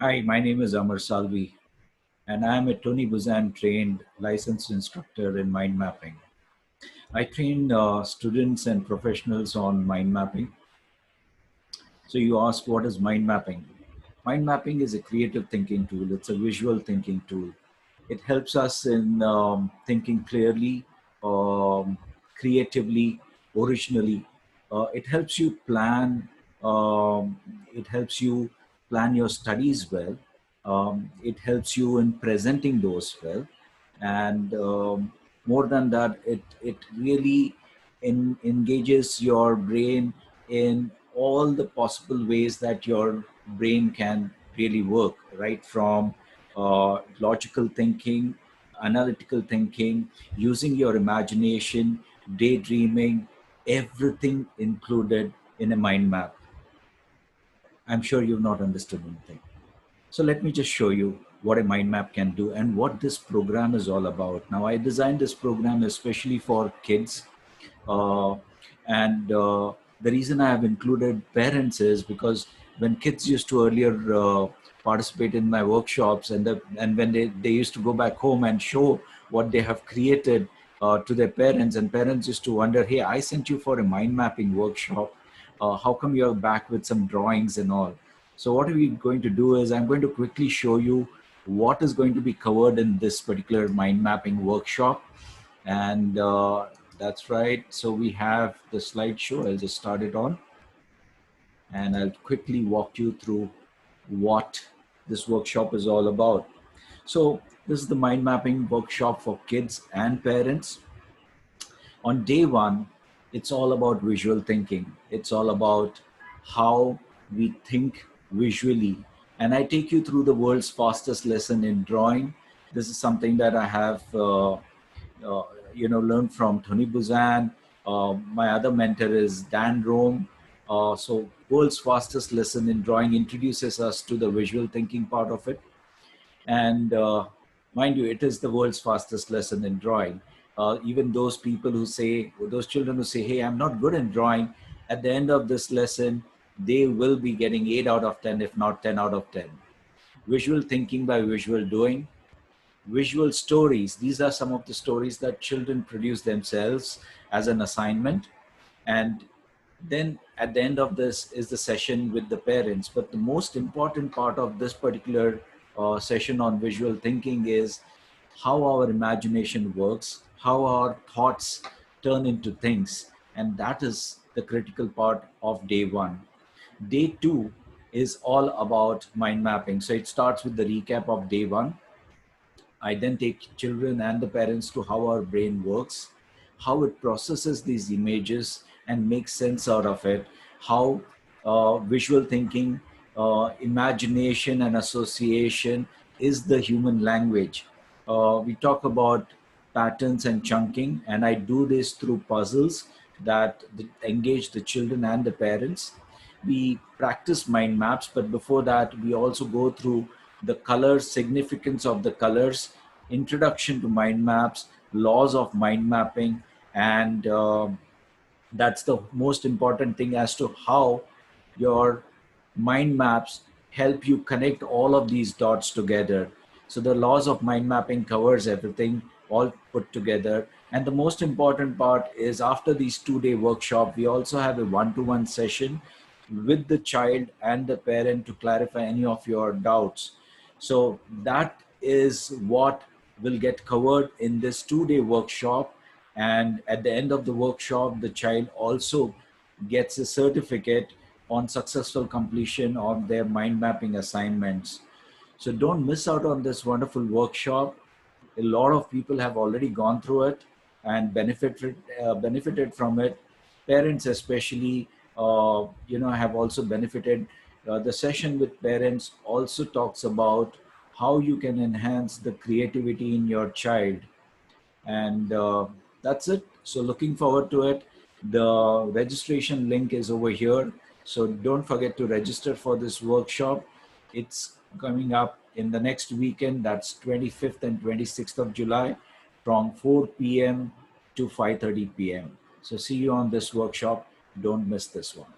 Hi, my name is Amar Salvi, and I am a Tony Buzan trained licensed instructor in mind mapping. I train students and professionals on mind mapping. So, you ask, what is mind mapping? Mind mapping is a creative thinking tool, it's a visual thinking tool. It helps us in thinking clearly, um, creatively, originally. It helps you plan. Um, it helps you plan your studies well. It helps you in presenting those well, and more than that, it really engages your brain in all the possible ways that your brain can really work, right from logical thinking, analytical thinking, using your imagination, daydreaming, everything included in a mind map. I'm sure you've not understood anything. So let me just show you what a mind map can do and what this program is all about. Now, I designed this program especially for kids, uh, and the reason I have included parents is because when kids used to earlier participate in my workshops, and when they used to go back home and show what they have created to their parents, and parents used to wonder, hey, I sent you for a mind mapping workshop. How come you're back with some drawings and all? So what we're going to do is I'm going to quickly show you what is going to be covered in this particular mind mapping workshop. And that's right. So we have the slideshow. I'll just start it on and I'll quickly walk you through what this workshop is all about. So this is the mind mapping workshop for kids and parents. On day one, it's all about visual thinking. It's all about how we think visually. And I take you through the world's fastest lesson in drawing. This is something that I have uh, learned from Tony Buzan. My other mentor is Dan Rome. So world's fastest lesson in drawing introduces us to the visual thinking part of it. And mind you, it is the world's fastest lesson in drawing. Even those people who say, those children who say, hey, I'm not good in drawing, at the end of this lesson, they will be getting 8 out of 10, if not 10 out of 10. Visual thinking by visual doing. Visual stories. These are some of the stories that children produce themselves as an assignment. And then at the end of this is the session with the parents. But the most important part of this particular session on visual thinking is how our imagination works, how our thoughts turn into things. And that is the critical part of day one. Day two is all about mind mapping. So it starts with the recap of day one. I then take children and the parents to how our brain works, how it processes these images and makes sense out of it, how visual thinking, imagination, and association is the human language. We talk about patterns and chunking, and I do this through puzzles that engage the children and the parents. We practice mind maps, but before that, we also go through the colors, significance of the colors, introduction to mind maps, laws of mind mapping, and that's the most important thing as to how your mind maps help you connect all of these dots together. So the laws of mind mapping covers everything all put together. And the most important part is after these 2-day workshop, we also have a one-to-one session with the child and the parent to clarify any of your doubts. So that is what will get covered in this 2-day workshop. And at the end of the workshop, the child also gets a certificate on successful completion of their mind mapping assignments. So don't miss out on this wonderful workshop. A lot of people have already gone through it and benefited from it. Parents, especially, have also benefited. The session with parents also talks about how you can enhance the creativity in your child, and that's it. So looking forward to it. The registration link is over here, so don't forget to register for this workshop. It's coming up in the next weekend, that's 25th and 26th of July, from 4 p.m. to 5:30 p.m. So see you on this workshop. Don't miss this one.